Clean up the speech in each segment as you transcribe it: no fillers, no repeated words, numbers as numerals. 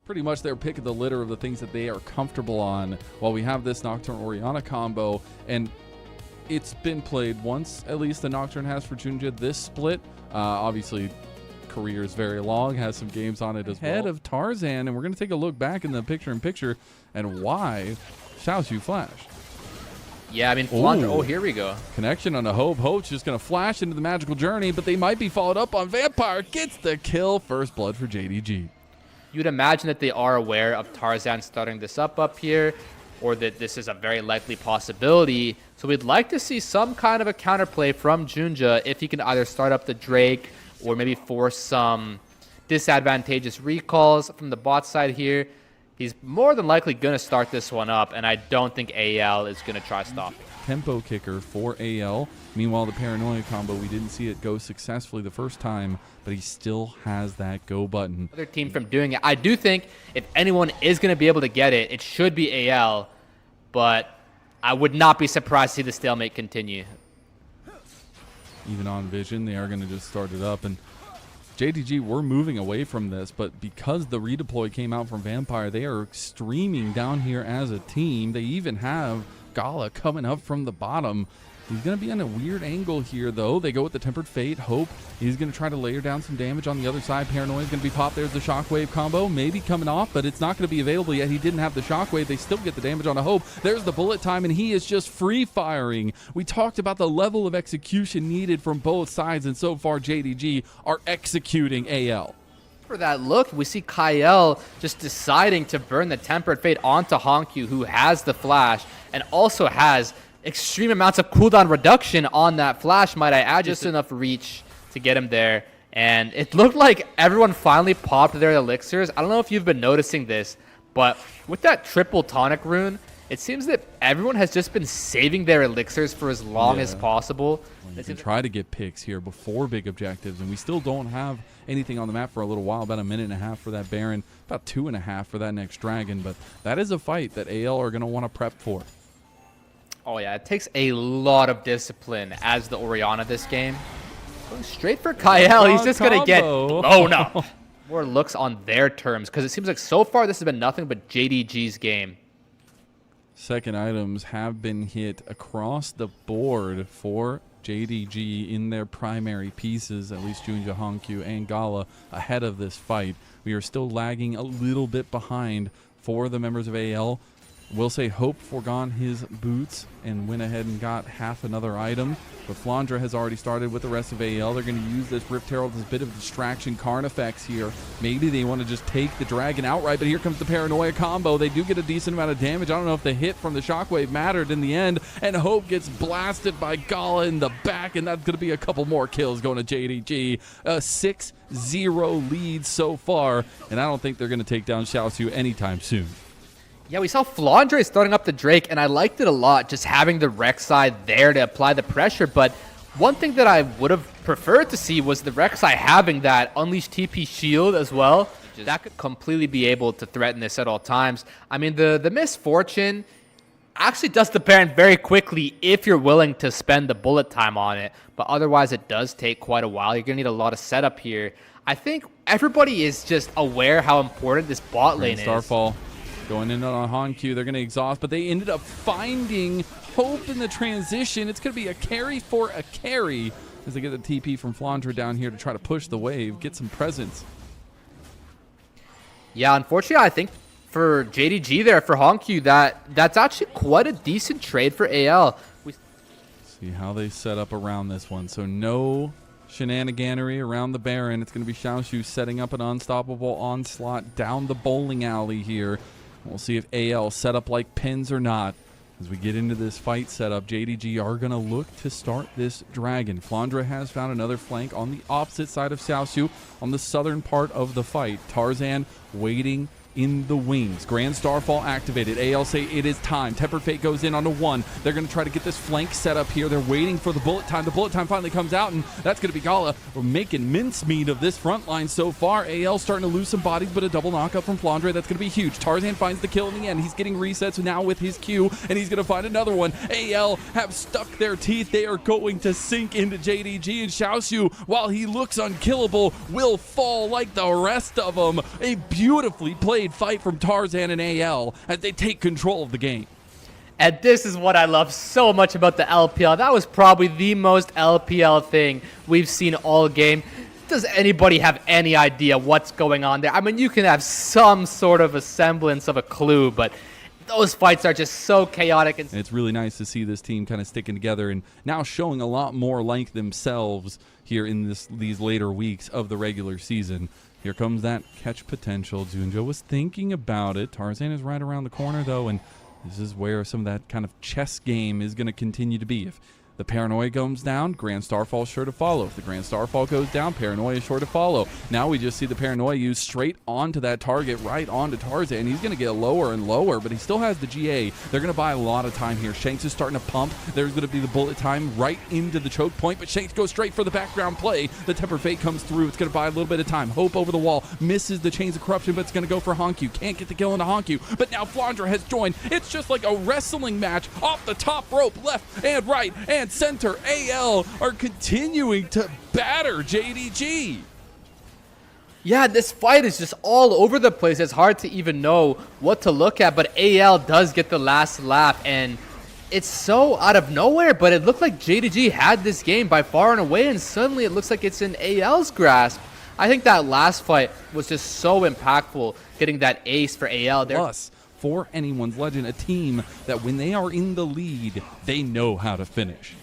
Pretty much their pick of the litter of the things that they are comfortable on while we have this Nocturne Orianna combo. And it's been played once, at least the Nocturne has for JunJia this split. Obviously, career is very long, has some games on it as well. Head of Tarzan, and we're going to take a look back in the picture-in-picture and why Xiaoxu flashed. Yeah, I mean, Flandre, oh, here we go. Connection on a Hope. Hope's just going to flash into the magical journey, but they might be followed up on Vampire. Gets the kill. First blood for JDG. You'd imagine that they are aware of Tarzan starting this up here, or that this is a very likely possibility. So we'd like to see some kind of a counterplay from JunJia if he can either start up the Drake or maybe force some disadvantageous recalls from the bot side here. He's more than likely going to start this one up, and I don't think AL is going to try to stop it. Tempo kicker for AL. Meanwhile, the Paranoia combo, we didn't see it go successfully the first time, but he still has that go button. Other team from doing it. I do think if anyone is going to be able to get it, it should be AL, but I would not be surprised to see the stalemate continue. Even on Vision, they are going to just start it up, and JDG, we're moving away from this, but because the redeploy came out from Vampire, they are streaming down here as a team. They even have GALA coming up from the bottom. He's going to be on a weird angle here, though. They go with the Tempered Fate. Hope he's going to try to layer down some damage on the other side. Paranoia is going to be popped. There's the Shockwave combo. Maybe coming off, but it's not going to be available yet. He didn't have the Shockwave. They still get the damage on a Hope. There's the bullet time, and he is just free-firing. We talked about the level of execution needed from both sides, and so far JDG are executing AL. For that look, we see Kael just deciding to burn the Tempered Fate onto HongQ, who has the flash and also has extreme amounts of cooldown reduction on that flash, might I add, just enough reach to get him there. And it looked like everyone finally popped their elixirs. I don't know if you've been noticing this, but with that triple tonic rune, it seems that everyone has just been saving their elixirs for as long as possible. Well, you can try to get picks here before big objectives, and we still don't have anything on the map for a little while, about a minute and a half for that Baron, about 2.5 for that next Dragon, but that is a fight that AL are going to want to prep for. Oh yeah, it takes a lot of discipline as the Orianna this game. Going straight for Kael, he's just going to get blown up. More looks on their terms, because it seems like so far this has been nothing but JDG's game. Second items have been hit across the board for JDG in their primary pieces, at least JunJia, HongQ, and GALA ahead of this fight. We are still lagging a little bit behind for the members of AL. We'll say Hope forgone his boots and went ahead and got half another item. But Flandre has already started with the rest of AL. They're going to use this Rift Herald as a bit of distraction. Carnifex here. Maybe they want to just take the Dragon outright, but here comes the Paranoia combo. They do get a decent amount of damage. I don't know if the hit from the Shockwave mattered in the end. And Hope gets blasted by GALA in the back, and that's going to be a couple more kills going to JDG. A 6-0 lead so far, and I don't think they're going to take down Xiaoxu anytime soon. Yeah, we saw Flandre starting up the Drake, and I liked it a lot, just having the Rek'Sai there to apply the pressure. But one thing that I would have preferred to see was the Rek'Sai having that Unleash TP shield as well. That could completely be able to threaten this at all times. I mean, the Misfortune actually does the Baron very quickly if you're willing to spend the bullet time on it. But otherwise, it does take quite a while. You're going to need a lot of setup here. I think everybody is just aware how important this bot lane is. Starfall. Going in on HongQ, they're going to exhaust, but they ended up finding Hope in the transition. It's going to be a carry for a carry as they get the TP from Flandre down here to try to push the wave, get some presence. Yeah, unfortunately, I think for JDG there, for HongQ, that's actually quite a decent trade for AL. See how they set up around this one. So no shenaniganery around the Baron. It's going to be Xiaoxu setting up an unstoppable onslaught down the bowling alley here. We'll see if AL set up like Peyz or not. As we get into this fight setup, JDG are going to look to start this Dragon. Flandre has found another flank on the opposite side of Xiaoxu on the southern part of the fight. Tarzan waiting in the wings. Grand Starfall activated. AL say it is time. Tempered Fate goes in on a 1. They're going to try to get this flank set up here. They're waiting for the bullet time. The bullet time finally comes out, and that's going to be GALA. We're making mincemeat of this front line so far. AL starting to lose some bodies, but a double knockup from Flandre. That's going to be huge. Tarzan finds the kill in the end. He's getting resets now with his Q, and he's going to find another one. AL have stuck their teeth. They are going to sink into JDG, and Xiaoxu, while he looks unkillable, will fall like the rest of them. A beautifully played well-played fight from Tarzan and AL as they take control of the game. And this is what I love so much about the LPL. That was probably the most LPL thing we've seen all game. Does anybody have any idea what's going on there? I mean, you can have some sort of a semblance of a clue, but those fights are just so chaotic. And it's really nice to see this team kind of sticking together and now showing a lot more like themselves here in these later weeks of the regular season. Here comes that catch potential. JunJia was thinking about it. Tarzan is right around the corner, though, and this is where some of that kind of chess game is going to continue to be. If the Paranoia goes down, Grand Starfall is sure to follow. If the Grand Starfall goes down, Paranoia is sure to follow. Now we just see the Paranoia used straight onto that target, right onto Tarzan. He's going to get lower and lower, but he still has the GA. They're going to buy a lot of time here. Shanks is starting to pump. There's going to be the bullet time right into the choke point, but Shanks goes straight for the background play. The Temper Fate comes through. It's going to buy a little bit of time. Hope over the wall. Misses the Chains of Corruption, but it's going to go for HongQ. Can't get the kill into HongQ, but now Flandre has joined. It's just like a wrestling match off the top rope, left and right and center. AL are continuing to batter JDG. Yeah, this fight is just all over the place. It's hard to even know what to look at, but AL does get the last lap, and it's so out of nowhere, but it looked like JDG had this game by far and away, and suddenly it looks like it's in AL's grasp. I think that last fight was just so impactful, getting that ace for AL there. Plus, for anyone's legend, a team that when they are in the lead, they know how to finish.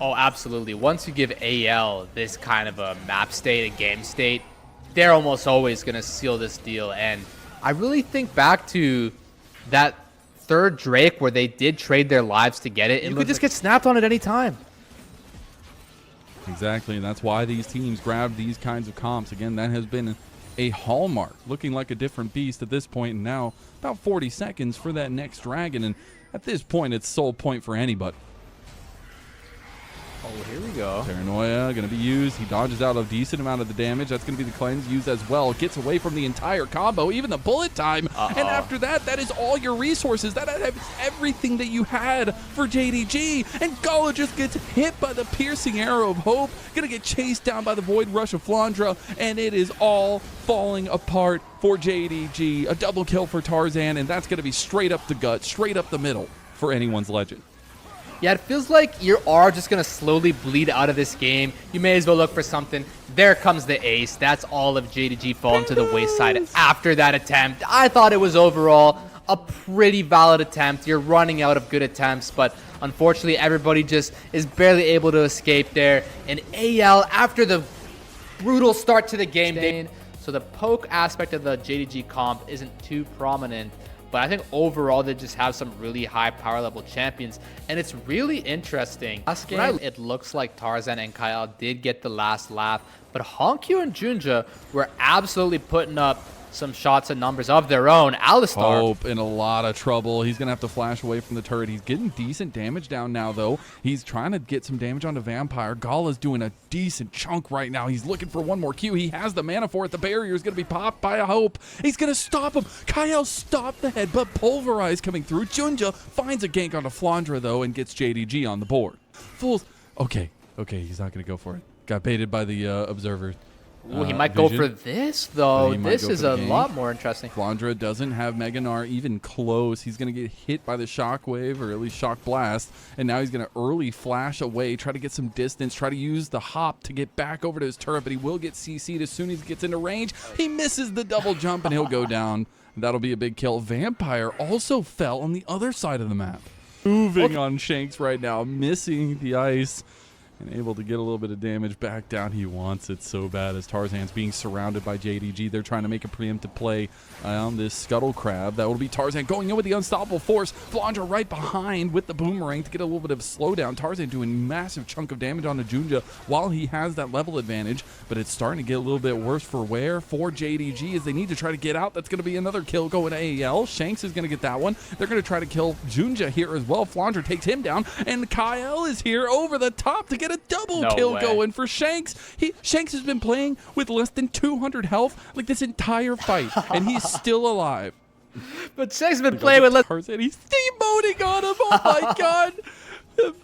Oh, absolutely. Once you give AL this kind of a map state, a game state, they're almost always going to seal this deal. And I really think back to that third Drake where they did trade their lives to get it. You could just get snapped on at any time. Exactly, and that's why these teams grab these kinds of comps. Again, that has been a hallmark, looking like a different beast at this point, and now about 40 seconds for that next dragon, and at this point, it's sole point for anybody. Oh, here we go. Paranoia going to be used. He dodges out a decent amount of the damage. That's going to be the cleanse used as well. Gets away from the entire combo, even the bullet time. And after that, that is all your resources. That is everything that you had for JDG. And GALA just gets hit by the piercing arrow of hope. Going to get chased down by the void rush of Flandre. And it is all falling apart for JDG. A double kill for Tarzan. And that's going to be straight up the gut, straight up the middle for anyone's legend. Yeah, it feels like you are just going to slowly bleed out of this game. You may as well look for something. There comes the ace. That's all of JDG falling to the wayside after that attempt. I thought it was overall a pretty valid attempt. You're running out of good attempts, but unfortunately everybody just is barely able to escape there. And AL, after the brutal start to the game, so the poke aspect of the JDG comp isn't too prominent. But I think overall they just have some really high power level champions. And it's really interesting. Last game, it looks like Tarzan and Kael did get the last lap. But HongQ and JunJia were absolutely putting up some shots and numbers of their own. Alistar. Hope in a lot of trouble. He's going to have to flash away from the turret. He's getting decent damage down now, though. He's trying to get some damage onto Vampire. GALA's doing a decent chunk right now. He's looking for one more Q. He has the mana for it. The barrier is going to be popped by a Hope. He's going to stop him. Kael stopped the headbutt. Pulverize coming through. JunJia finds a gank onto Flandre, though, and gets JDG on the board. Fools. Okay, he's not going to go for it. Got baited by the observer. Ooh, he might go for this, though. This is a lot more interesting. Flandre doesn't have Mega Gnar even close. He's going to get hit by the Shockwave, or at least Shock Blast, and now he's going to early flash away, try to get some distance, try to use the hop to get back over to his turret, but he will get CC'd as soon as he gets into range. He misses the double jump, and he'll go down. That'll be a big kill. Vampire also fell on the other side of the map. Moving on Shanks right now, missing the ice. And able to get a little bit of damage back down. He wants it so bad as Tarzan's being surrounded by JDG. They're trying to make a preemptive play on this Scuttle Crab. That will be Tarzan going in with the Unstoppable Force. Flandre right behind with the Boomerang to get a little bit of a slowdown. Tarzan doing a massive chunk of damage onto JunJia while he has that level advantage. But it's starting to get a little bit worse for JDG as they need to try to get out. That's going to be another kill going to AL. Shanks is going to get that one. They're going to try to kill JunJia here as well. Flandre takes him down. And Kael is here over the top to get a double kill going for Shanks. Shanks has been playing with less than 200 health like this entire fight, and he's still alive. But Shanks has been playing with less. Tarzan, he's emoting on him. Oh my god.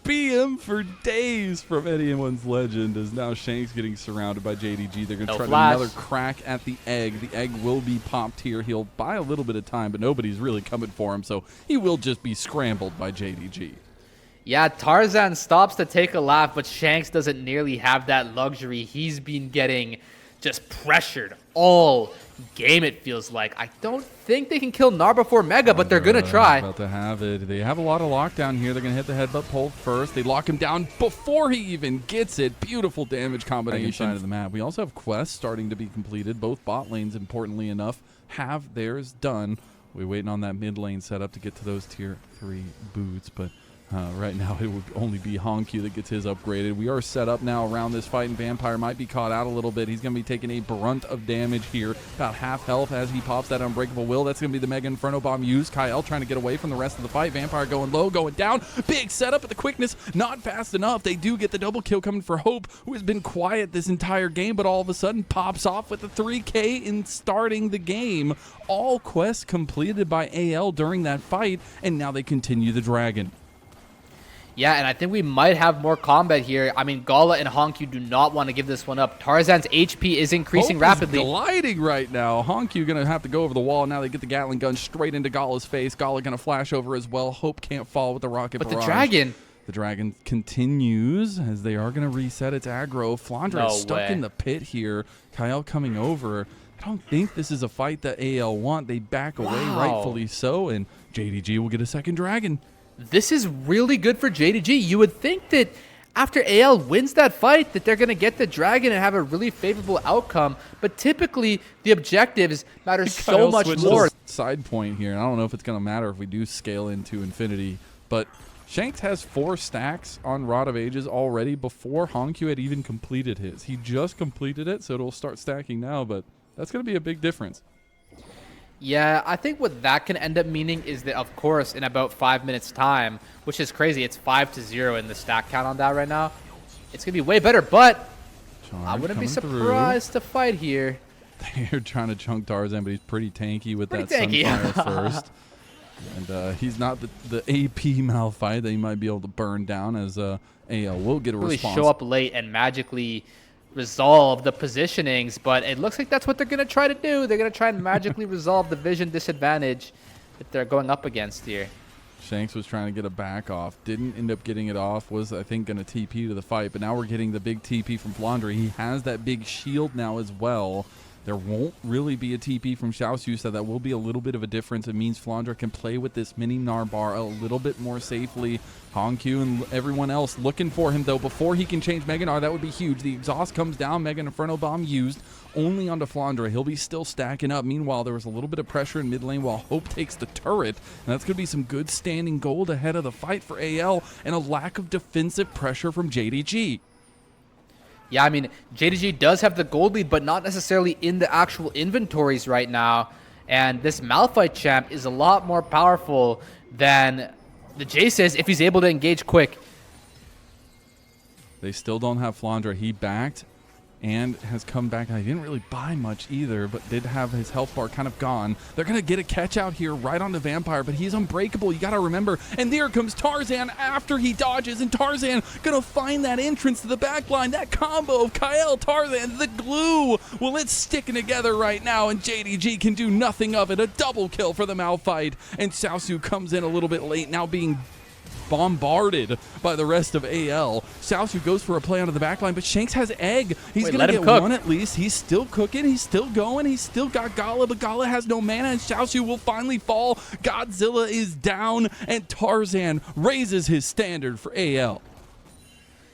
BM for days from anyone's legend as now Shanks getting surrounded by JDG. They're going to try another crack at the egg. The egg will be popped here. He'll buy a little bit of time, but nobody's really coming for him, so he will just be scrambled by JDG. Yeah, Tarzan stops to take a laugh, but Shanks doesn't nearly have that luxury. He's been getting just pressured all game, it feels like. I don't think they can kill Gnar before Mega, but they're going to try. About to have it. They have a lot of lockdown here. They're going to hit the headbutt pole first. They lock him down before he even gets it. Beautiful damage combination side of the map. We also have quests starting to be completed. Both bot lanes, importantly enough, have theirs done. We're waiting on that mid lane setup to get to those tier 3 boots, but right now it would only be HongQ that gets his upgraded. We are set up now around this fight, and Vampire might be caught out a little bit. He's going to be taking a brunt of damage here. About half health as he pops that Unbreakable Will. That's going to be the Mega Inferno Bomb used. Kael trying to get away from the rest of the fight. Vampire going low, going down. Big setup, but the quickness not fast enough. They do get the double kill coming for Hope, who has been quiet this entire game, but all of a sudden pops off with the 3K in starting the game. All quests completed by AL during that fight, and now they continue the Dragon. Yeah, and I think we might have more combat here. I mean, GALA and HongQ do not want to give this one up. Tarzan's HP is increasing rapidly. Gliding right now. HongQ going to have to go over the wall. Now they get the Gatling gun straight into GALA's face. GALA going to flash over as well. Hope can't fall with the rocket barrage. But the Dragon... The Dragon continues as they are going to reset its aggro. Flandre is stuck in the pit here. Kael coming over. I don't think this is a fight that AL want. They back away, rightfully so, and JDG will get a second Dragon. This is really good for JDG. You would think that after AL wins that fight that they're going to get the Dragon and have a really favorable outcome, but typically the objectives matter so much more. Side point here, and I don't know if it's going to matter if we do scale into infinity, but Shanks has 4 stacks on Rod of Ages already before HongQ had even completed his. He just completed it, so it'll start stacking now, but that's going to be a big difference. Yeah, I think what that can end up meaning is that, of course, in about 5 minutes' time, which is crazy, it's 5-0 in the stack count on that right now. It's going to be way better, but I wouldn't be surprised to fight here. They're trying to chunk Tarzan, but he's pretty tanky with that Sunfire first. And he's not the AP Malphite that he might be able to burn down, as AL will get a response. Show up late and magically resolve the positionings, but it looks like that's what they're going to try to do. They're going to try and magically resolve the vision disadvantage that they're going up against here. Shanks was trying to get a back off, didn't end up getting it off, was I think going to TP to the fight, but now we're getting the big TP from Flandre. He has that big shield now as well. There won't really be a TP from Xiaoxu, so that will be a little bit of a difference. It means Flandre can play with this mini Gnar bar a little bit more safely. HongQ and everyone else looking for him, though, before he can change Mega Gnar. That would be huge. The exhaust comes down. Mega Inferno Bomb used only onto Flandre. He'll be still stacking up. Meanwhile, there was a little bit of pressure in mid lane while Hope takes the turret. And that's going to be some good standing gold ahead of the fight for AL and a lack of defensive pressure from JDG. Yeah, I mean, JDG does have the gold lead, but not necessarily in the actual inventories right now. And this Malphite champ is a lot more powerful than the Jace is if he's able to engage quick. They still don't have Flandre. He backed and has come back. I didn't really buy much either, but did have his health bar kind of gone. They're going to get a catch out here right on the Vampire, but he's unbreakable. You got to remember. And there comes Tarzan after he dodges, and Tarzan going to find that entrance to the backline. That combo of Kael, Tarzan, the glue. Well, it's sticking together right now, and JDG can do nothing of it. A double kill for the Malphite, and Xiaoxu comes in a little bit late, now being bombarded by the rest of AL. Xiaoxu goes for a play onto the backline, but Shanks has egg. He's going to get one at least. He's still cooking. He's still going. He's still got GALA, but GALA has no mana, and Xiaoxu will finally fall. Godzilla is down, and Tarzan raises his standard for AL.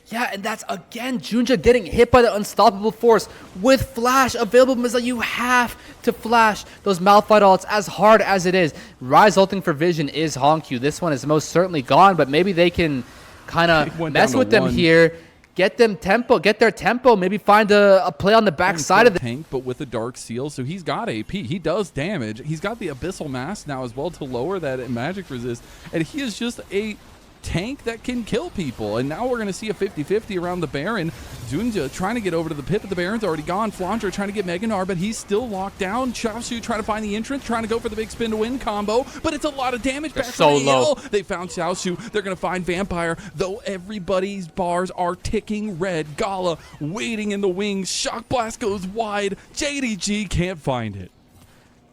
Yeah, and that's, again, JunJia getting hit by the unstoppable force with flash available. Missile. You have to flash those Malphite ults as hard as it is. Rise ulting for vision is HongQ. This one is most certainly gone, but maybe they can kind of mess with them here. Get them tempo, get their tempo, maybe find a play on the back side of the tank, but with a dark seal, so he's got AP. He does damage. He's got the Abyssal Mask now as well to lower that magic resist, and he is just a tank that can kill people. And now we're going to see a 50-50 around the Baron. JunJia trying to get over to the pit, but the Baron's already gone. Flandre trying to get Mega Gnar, but he's still locked down. Xiaoxu trying to find the entrance, trying to go for the big spin to win combo, but it's a lot of damage. They're back so from low. They found Xiaoxu. They're going to find Vampire, though everybody's bars are ticking red. GALA waiting in the wings. Shock Blast goes wide. JDG can't find it.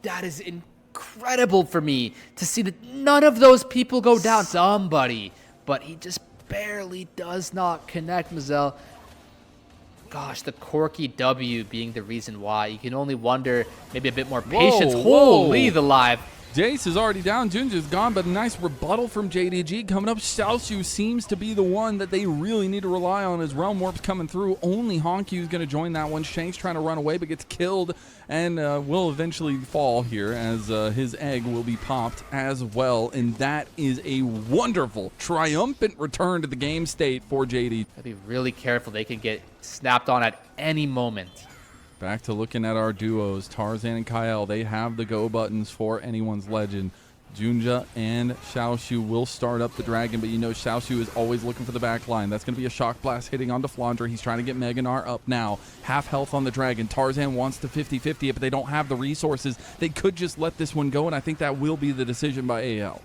That is incredible for me to see that none of those people go down. Somebody, but he just barely does not connect, Mazel. Gosh, the quirky W being the reason why. You can only wonder, maybe a bit more patience. Whoa. Holy, the live. Jace is already down. JunJia's gone, but a nice rebuttal from JDG coming up. Xiaoxu seems to be the one that they really need to rely on as Realm Warp's coming through. Only HongQ is going to join that one. Shanks trying to run away, but gets killed and will eventually fall here as his egg will be popped as well. And that is a wonderful, triumphant return to the game state for JD. Gotta be really careful. They can get snapped on at any moment. Back to looking at our duos, Tarzan and Kael. They have the go buttons for anyone's legend. JunJia and Xiaoxu will start up the dragon, but you know Xiaoxu is always looking for the back line. That's going to be a shock blast hitting onto Flandre. He's trying to get Mega Gnar up now. Half health on the dragon. Tarzan wants to 50-50 it, but they don't have the resources. They could just let this one go, and I think that will be the decision by AL.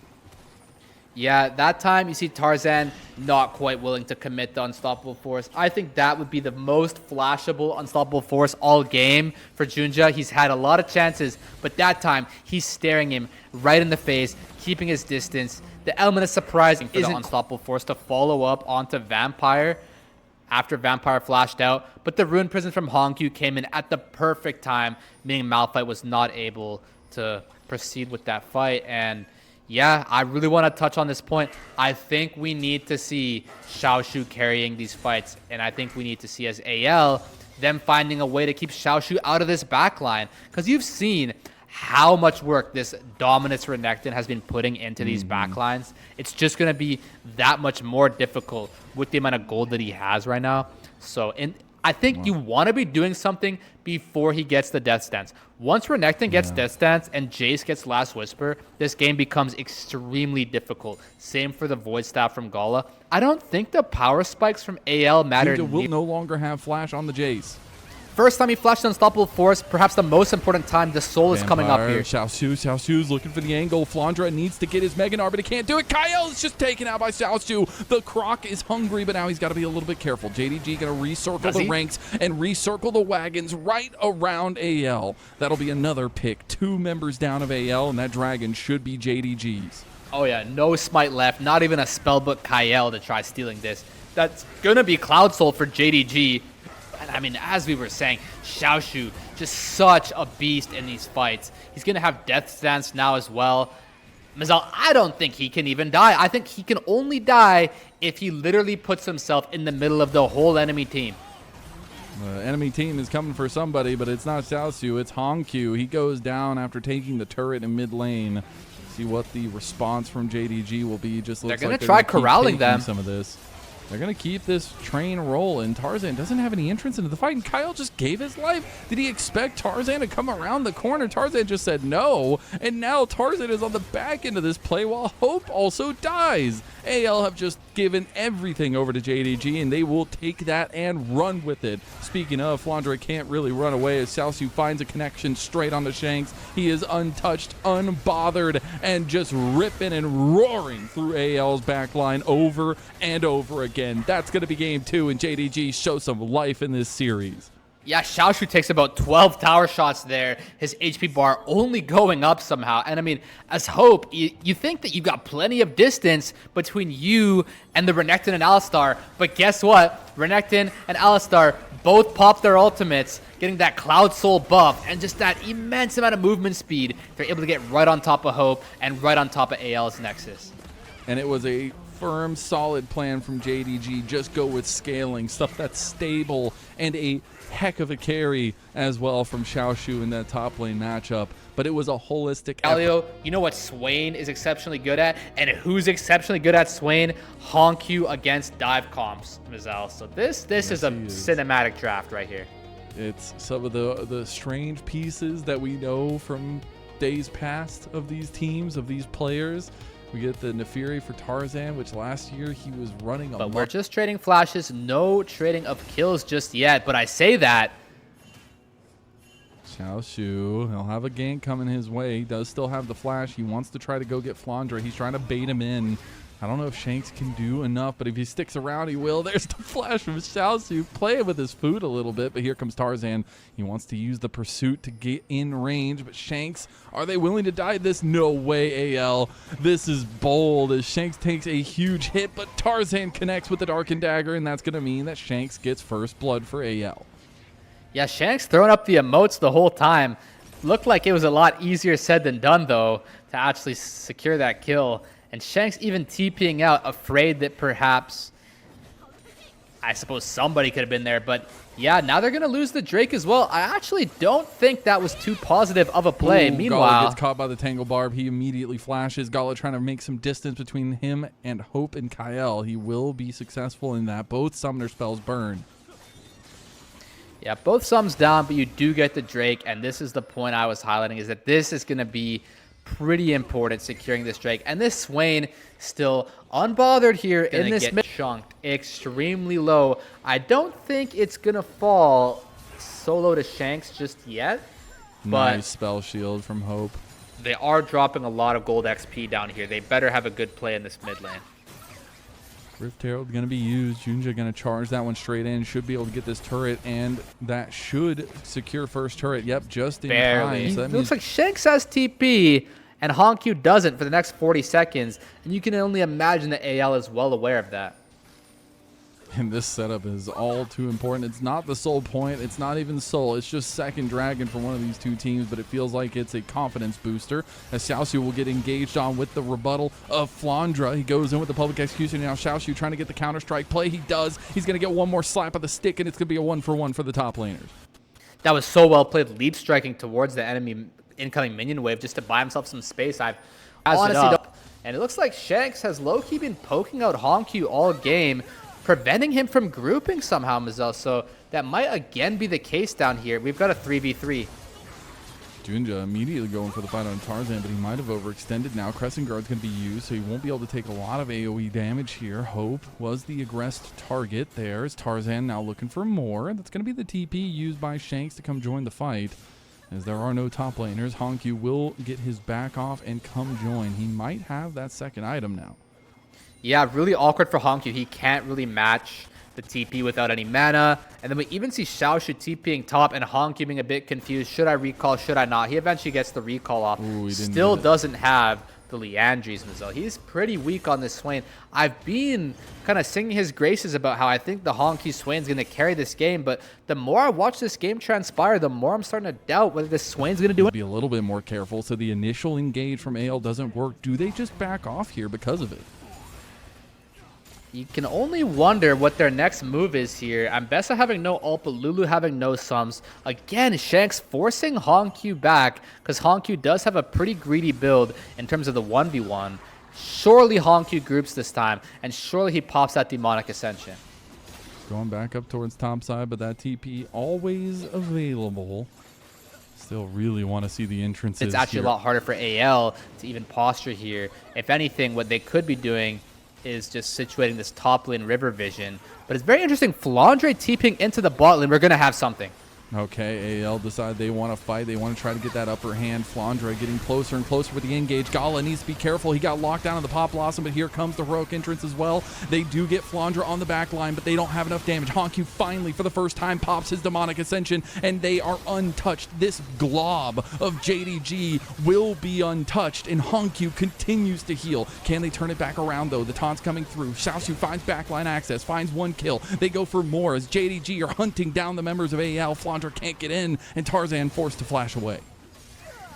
Yeah, that time you see Tarzan not quite willing to commit the Unstoppable Force. I think that would be the most flashable Unstoppable Force all game for JunJia. He's had a lot of chances, but that time he's staring him right in the face, keeping his distance. The element of surprising for the Unstoppable Force to follow up onto Vampire after Vampire flashed out, but the Rune Prison from HongQ came in at the perfect time, meaning Malphite was not able to proceed with that fight. And yeah, I really want to touch on this point. I think we need to see Xiaoxu carrying these fights, and I think we need to see as AL them finding a way to keep Xiaoxu out of this backline, because you've seen how much work this Dominus Renekton has been putting into these backlines. It's just going to be that much more difficult with the amount of gold that he has right now. So, I think you want to be doing something before he gets the Death Stance. Once Renekton gets Death Stance and Jace gets Last Whisper, this game becomes extremely difficult. Same for the Void Staff from GALA. I don't think the power spikes from AL matter. JunJia will no longer have flash on the Jace. First time he flashed Unstoppable Force, perhaps the most important time. The soul is coming up here. Xiaoxu's looking for the angle. Flandre needs to get his Mega Gnar, but he can't do it. Kael is just taken out by Xiaoxu. The Croc is hungry, but now he's got to be a little bit careful. JDG going to recircle the ranks and recircle the wagons right around AL. That'll be another pick. 2 members down of AL, and that dragon should be JDG's. Oh yeah, no smite left. Not even a spellbook Kael to try stealing this. That's going to be Cloud Soul for JDG. And I mean, as we were saying, Xiaoxu, just such a beast in these fights. He's going to have Death Stance now as well. Mazel, I don't think he can even die. I think he can only die if he literally puts himself in the middle of the whole enemy team. The enemy team is coming for somebody, but it's not Xiaoxu, it's HongQ. He goes down after taking the turret in mid lane. See what the response from JDG will be. Just looks they're like gonna try keep corralling them. Some of this. They're going to keep this train rolling. Tarzan doesn't have any entrance into the fight, and Kael just gave his life. Did he expect Tarzan to come around the corner? Tarzan just said no, and now Tarzan is on the back end of this play while Hope also dies. AL have just given everything over to JDG, and they will take that and run with it. Speaking of, Flandre can't really run away as Xiaoxu finds a connection straight on the Shanks. He is untouched, unbothered, and just ripping and roaring through AL's backline over and over again. That's going to be game 2, and JDG show some life in this series. Yeah, Xiaoxu takes about 12 tower shots there. His HP bar only going up somehow. And I mean, as Hope, you think that you've got plenty of distance between you and the Renekton and Alistar. But guess what? Renekton and Alistar both pop their ultimates, getting that Cloud Soul buff and just that immense amount of movement speed. They're able to get right on top of Hope and right on top of AL's Nexus. And it was a firm, solid plan from JDG. Just go with scaling, stuff that's stable, and a heck of a carry as well from Xiaoxu in that top lane matchup. But it was a holistic effort. You know what Swain is exceptionally good at? And who's exceptionally good at Swain? HongQ against dive comps, Mazel. So this is a cinematic draft right here. It's some of the strange pieces that we know from days past of these teams, of these players. We get the Nefiri for Tarzan, which last year he was running a But we're just trading flashes, no trading of kills just yet. But I say that. Xiaoxu, he'll have a gank coming his way. He does still have the flash. He wants to try to go get Flandre. He's trying to bait him in. I don't know if Shanks can do enough, but if he sticks around, he will. There's the flash from Xiaoxu, playing with his food a little bit, but here comes Tarzan. He wants to use the pursuit to get in range, but Shanks, are they willing to die this? No way, AL. This is bold as Shanks takes a huge hit, but Tarzan connects with the Darkened Dagger, and that's going to mean that Shanks gets first blood for AL. Yeah, Shanks throwing up the emotes the whole time. Looked like it was a lot easier said than done, though, to actually secure that kill. And Shanks even TPing out, afraid that perhaps, I suppose somebody could have been there. But yeah, now they're going to lose the Drake as well. I actually don't think that was too positive of a play. Ooh, Meanwhile, GALA gets caught by the Tangle Barb. He immediately flashes. GALA trying to make some distance between him and Hope and Kael. He will be successful in that. Both summoner spells burn. yeah, both sums down, but you do get the Drake. And this is the point I was highlighting, is that this is going to be pretty important, securing this Drake. And this Swain still unbothered here in this mid, chunked extremely low. I don't think it's gonna fall solo to Shanks just yet, but Nice spell shield from Hope. they are dropping a lot of gold XP down here. They better have a good play in this mid lane. Rift Herald going to be used. JunJia going to charge that one straight in. Should be able to get this turret, and that should secure first turret. Yep, just in Barely. time. So that It means looks like Shanks has TP, and HongQ doesn't for the next 40 seconds. And you can only imagine that AL is well aware of that. and this setup is all too important. It's not the soul point. It's not even soul. It's just second dragon for one of these two teams, but it feels like it's a confidence booster as Xiaoxu will get engaged on with the rebuttal of Flandre. He goes in with the public execution. Now Xiaoxu trying to get the counter-strike play. He does. He's going to get one more slap of the stick, and it's going to be a 1-for-1 for the top laners. That was so well played, lead striking towards the enemy incoming minion wave just to buy himself some space. I've honestly don't. And it looks like Shanks has low-key been poking out HongQ all game, preventing him from grouping somehow, Mazel. So that might again be the case down here. We've got a 3v3. JunJia immediately going for the fight on Tarzan, but he might have overextended now. Crescent Guard's going to be used, so he won't be able to take a lot of AoE damage here. Hope was the aggressed target. There's Tarzan now looking for more. That's going to be the TP used by Shanks to come join the fight. As there are no top laners, HongQ will get his back off and come join. He might have that second item now. Yeah, really awkward for HongQ. He can't really match the TP without any mana. And then we even see Xiaoxu TPing top and HongQ being a bit confused. Should I recall? Should I not? He eventually gets the recall off. Ooh, Still doesn't have the Leandries, Mazel. He's pretty weak on this Swain. I've been kind of singing his graces about how I think the HongQ Swain's going to carry this game, but the more I watch this game transpire, the more I'm starting to doubt whether this Swain's going to do it. Be a little bit more careful so the initial engage from AL doesn't work. Do they just back off here because of it? You can only wonder what their next move is here. Ambessa having no ult, but Lulu having no sums. Again, Shanks forcing HongQ back because HongQ does have a pretty greedy build in terms of the 1v1. Surely HongQ groups this time, and surely he pops that Demonic Ascension. Going back up towards top side, but that TP always available. Still really want to see the entrances. It's actually here. a lot harder for AL to even posture here. If anything, what they could be doing is just situating this top lane river vision. But it's very interesting. Flandre TPing into the bot lane. We're going to have something. Okay, AL decide they want to fight. They want to try to get that upper hand. Flandre getting closer and closer with the engage. GALA needs to be careful. He got locked down in the Pop Blossom, but here comes the heroic entrance as well. They do get Flandre on the back line, but they don't have enough damage. HongQ finally, for the first time, pops his Demonic Ascension, and they are untouched. This glob of JDG will be untouched, and HongQ continues to heal. Can they turn it back around, though? The taunt's coming through. Xiaoxu finds backline access, finds one kill. They go for more as JDG are hunting down the members of AL. Flandre can't get in, and Tarzan forced to flash away.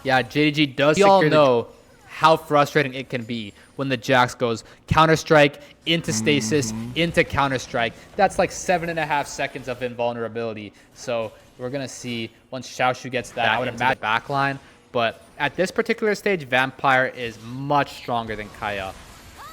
Yeah, JDG does. We all know how frustrating it can be when the Jax goes Counter-Strike into stasis, into Counter-Strike. That's like 7.5 seconds of invulnerability. So we're going to see once Xiaoxu gets that, I would imagine, backline. But at this particular stage, Vampire is much stronger than Kael.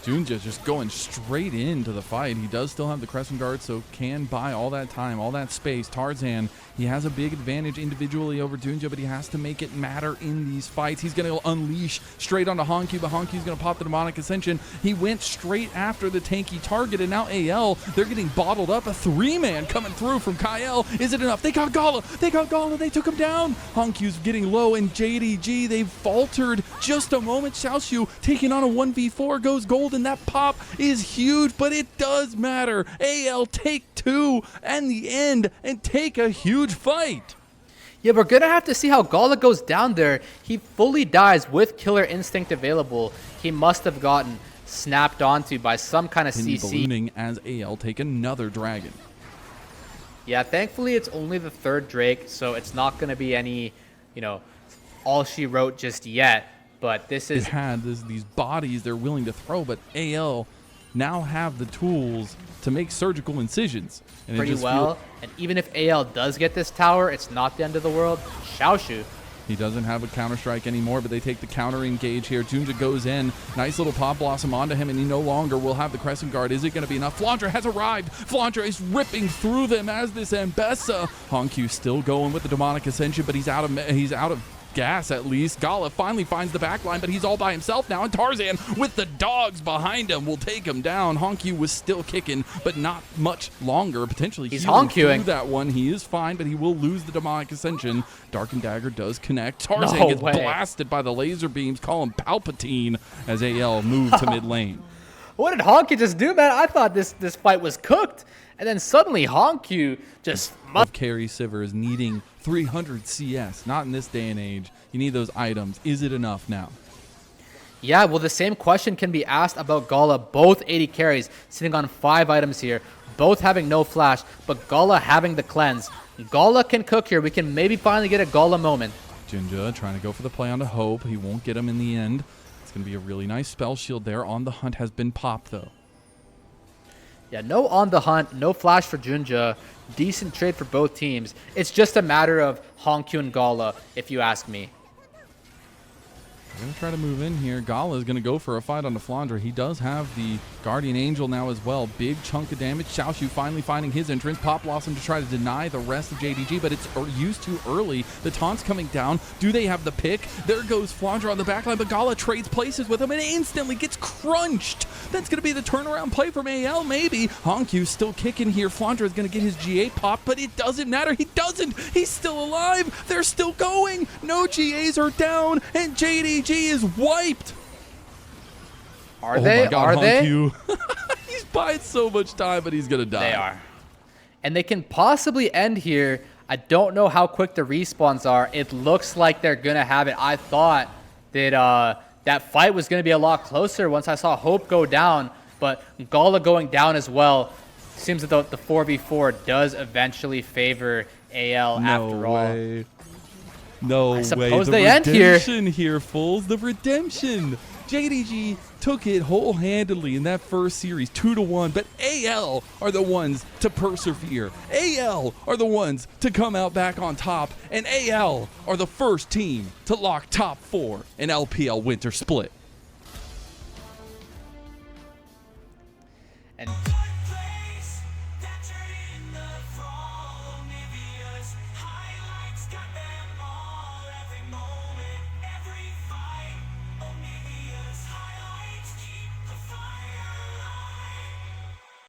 JunJia just going straight into the fight. He does still have the Crescent Guard, so can buy all that time, all that space. Tarzan He has a big advantage individually over JunJia, but he has to make it matter in these fights. He's going to unleash straight onto HongQ, but HongQ's going to pop the Demonic Ascension. He went straight after the tanky target, and now AL, they're getting bottled up. A 3-man coming through from Kael. Is it enough? They got GALA. They got GALA. They took him down. HongQ's getting low, and JDG, they've faltered just a moment. Xiaoxu taking on a 1v4, goes gold, and that pop is huge, but it does matter. AL take 2 and the end and take a huge fight. Yeah, we're going to have to see how GALA goes down there. He fully dies with Killer Instinct available. He must have gotten snapped onto by some kind of CC. Ballooning as AL take another dragon. Yeah, thankfully it's only the 3rd Drake, so it's not going to be any, you know, all she wrote just yet. But this is... It had these bodies they're willing to throw, but AL now have the tools to make surgical incisions. And pretty well. And even if AL does get this tower, it's not the end of the world. Xiaoxu. He doesn't have a counter-strike anymore, but they take the counter-engage here. JunJia goes in. Nice little Pop Blossom onto him, and he no longer will have the Crescent Guard. Is it going to be enough? Flandre has arrived. Flandre is ripping through them as this Ambessa. HongQ still going with the Demonic Ascension, but he's out of gas at least. GALA finally finds the backline, but he's all by himself now, and Tarzan with the dogs behind him will take him down. HongQ was still kicking, but not much longer. Potentially he's healing HongQing through that one. He is fine, but he will lose the Demonic Ascension. Darkened Dagger does connect. Tarzan gets blasted by the laser beams. Call him Palpatine as AL moved to mid lane. What did HongQ just do, man? I thought this fight was cooked, and then suddenly HongQ just... Carry Sivir is needing 300 CS. Not in this day and age. You need those items. Is it enough now? Yeah, well, the same question can be asked about GALA. Both 80 carries sitting on 5 items here, both having no flash, but GALA having the cleanse. GALA can cook here. We can maybe finally get a GALA moment. JunJia trying to go for the play onto Hope. He won't get him in the end. It's going to be a really nice spell shield there. On the Hunt has been popped, though. Yeah, no On the Hunt, no flash for JunJia. Decent trade for both teams. It's just a matter of HongQ and GALA, if you ask me. We're going to try to move in here. GALA is going to go for a fight on the Flandre. He does have the Guardian Angel now as well. Big chunk of damage. Xiaoxu finally finding his entrance. Pop Blossom to try to deny the rest of JDG, but it's used too early. The taunt's coming down. Do they have the pick? There goes Flandre on the backline, but GALA trades places with him and instantly gets crunched. That's going to be the turnaround play from AL, maybe. HongQ still kicking here. Flandre is going to get his GA pop, but it doesn't matter. He doesn't. He's still alive. They're still going. No GAs are down, and JDG is wiped. Are they? Are they? He's buying so much time, but he's gonna die. They are. And they can possibly end here. I don't know how quick the respawns are. It looks like they're gonna have it. I thought that that fight was gonna be a lot closer once I saw Hope go down, but GALA going down as well. Seems that the 4v4 does eventually favor AL after all. No way. I suppose they end here. The redemption here, fools. The redemption. JDG took it whole-handedly in that first series, 2-1, but AL are the ones to persevere. AL are the ones to come out back on top, and AL are the first team to lock top 4 in LPL Winter Split. And